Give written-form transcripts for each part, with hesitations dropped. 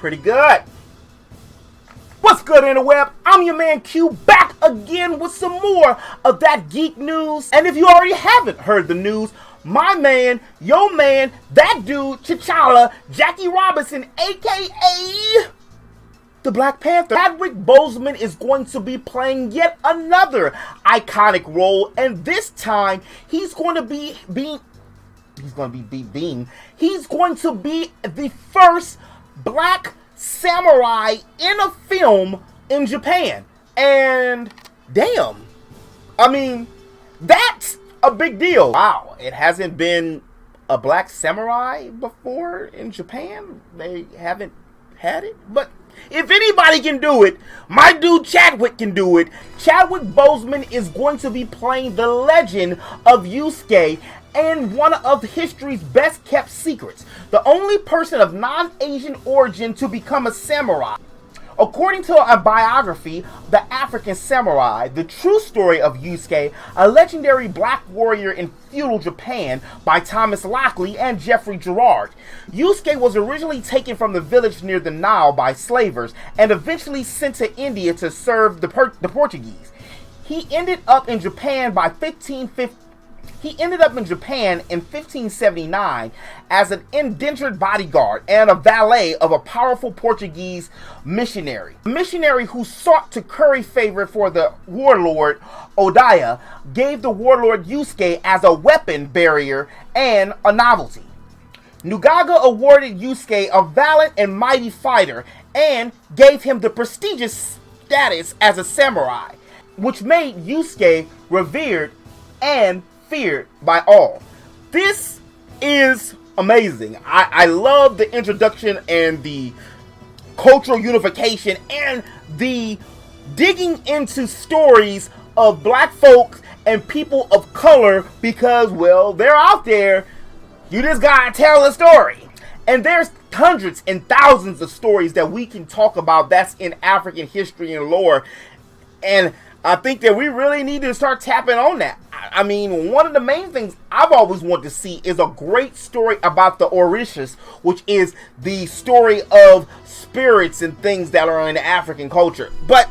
pretty good. What's good, interweb? I'm your man Q, back again with some more of that geek news. And if you already haven't heard the news, my man, your man, that dude, T'Challa, Jackie Robinson, aka the Black Panther, Chadwick Boseman, is going to be playing yet another iconic role, and this time he's going to be the first black samurai in a film in Japan. And damn, I mean, that's a big deal. Wow, it hasn't been a black samurai before in Japan. They haven't had it, but if anybody can do it, my dude Chadwick can do it. Chadwick Boseman is going to be playing the legend of Yasuke and one of history's best kept secrets, the only person of non-Asian origin to become a samurai. According to a biography, The African Samurai, the true story of Yasuke, a legendary black warrior in feudal Japan, by Thomas Lockley and Jeffrey Gerard. Yasuke was originally taken from the village near the Nile by slavers and eventually sent to India to serve the Portuguese. He ended up in Japan in 1579 as an indentured bodyguard and a valet of a powerful Portuguese missionary. A missionary who sought to curry favor for the warlord Odia gave the warlord Yasuke as a weapon barrier and a novelty. Nugaga awarded Yasuke a valiant and mighty fighter and gave him the prestigious status as a samurai, which made Yasuke revered and feared by all. This is amazing. I love the introduction and the cultural unification and the digging into stories of black folks and people of color because, well, they're out there. You just gotta tell a story. And there's hundreds and thousands of stories that we can talk about that's in African history and lore. And I think that we really need to start tapping on that. I mean, one of the main things I've always wanted to see is a great story about the Orishas, which is the story of spirits and things that are in African culture. But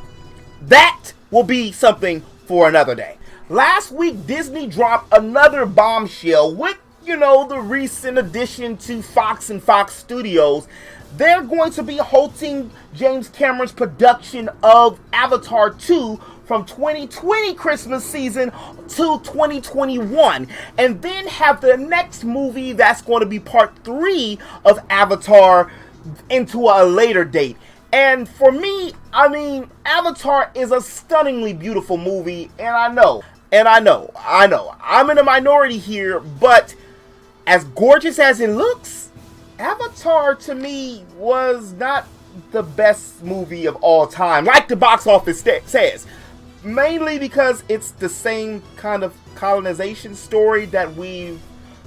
that will be something for another day. Last week, Disney dropped another bombshell with, the recent addition to Fox and Fox Studios. They're going to be halting James Cameron's production of Avatar 2 from 2020 Christmas season to 2021, and then have the next movie that's going to be part 3 of Avatar into a later date. And for me, I mean, Avatar is a stunningly beautiful movie, and I know, I'm in a minority here, but as gorgeous as it looks, Avatar to me was not the best movie of all time, like the box office says. Mainly because it's the same kind of colonization story that we've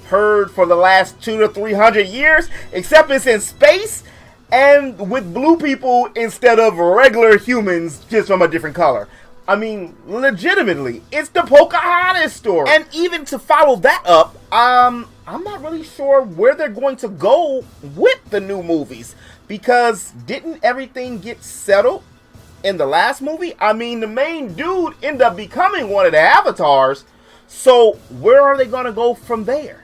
heard for the last 200 to 300 years, except it's in space and with blue people instead of regular humans, just from a different color. I mean, legitimately, it's the Pocahontas story. And even to follow that up, I'm not really sure where they're going to go with the new movies, because didn't everything get settled in the last movie? I mean, the main dude ended up becoming one of the avatars, so where are they going to go from there?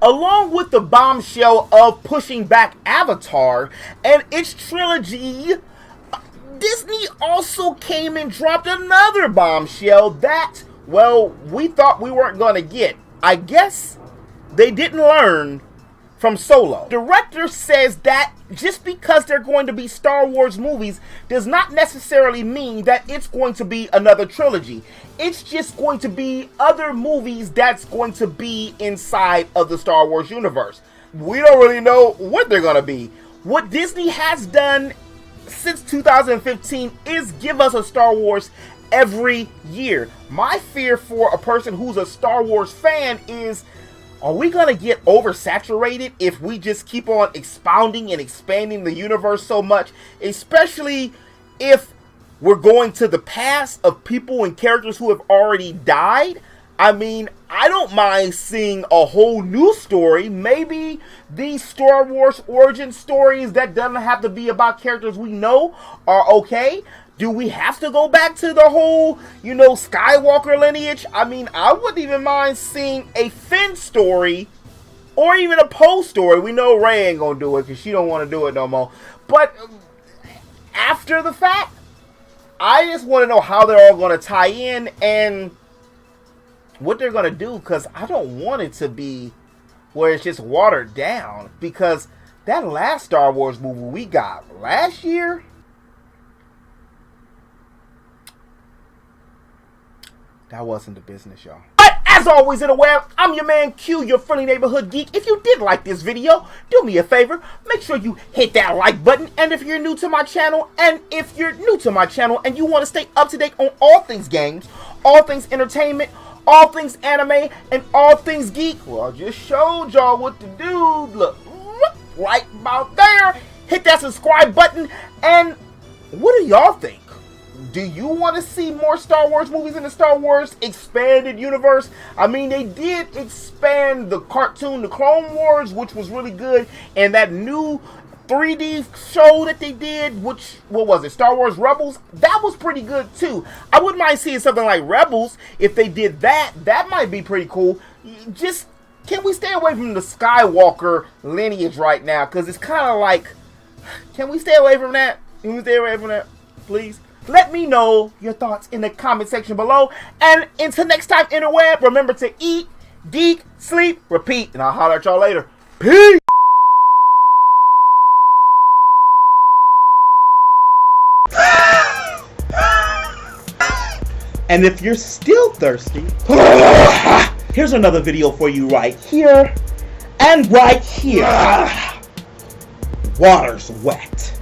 Along with the bombshell of pushing back Avatar and its trilogy, Disney also came and dropped another bombshell that, well, we thought we weren't going to get. I guess they didn't learn from Solo. Director says that just because they're going to be Star Wars movies does not necessarily mean that it's going to be another trilogy. It's just going to be other movies that's going to be inside of the Star Wars universe. We don't really know what they're going to be. What Disney has done since 2015 is give us a Star Wars every year. My fear for a person who's a Star Wars fan is, are we going to get oversaturated if we just keep on expounding and expanding the universe so much? Especially if we're going to the past of people and characters who have already died. I mean, I don't mind seeing a whole new story. Maybe these Star Wars origin stories that doesn't have to be about characters we know are okay. Do we have to go back to the whole, you know, Skywalker lineage? I mean, I wouldn't even mind seeing a Finn story or even a Poe story. We know Rey ain't gonna do it because she don't want to do it no more. But after the fact, I just want to know how they're all going to tie in and what they're going to do, because I don't want it to be where it's just watered down, because that last Star Wars movie we got last year, that wasn't the business, y'all. But as always in the web, I'm your man Q, your friendly neighborhood geek. If you did like this video, do me a favor, make sure you hit that like button. And if you're new to my channel, and you want to stay up to date on all things games, all things entertainment, all things anime, and all things geek, well, I just showed y'all what to do. Look, right about there. Hit that subscribe button. And what do y'all think? Do you want to see more Star Wars movies in the Star Wars expanded universe? I mean, they did expand the cartoon, the Clone Wars, which was really good, and that new 3D show that they did, which, what was it, Star Wars Rebels? That was pretty good too. I wouldn't mind seeing something like Rebels if they did that. That might be pretty cool. Just, can we stay away from the Skywalker lineage right now? Because it's kind of like, can we stay away from that? Can we stay away from that, please? Let me know your thoughts in the comment section below. And until next time, interweb, remember to eat, geek, sleep, repeat. And I'll holler at y'all later. Peace! And if you're still thirsty, here's another video for you right here and right here. Water's wet.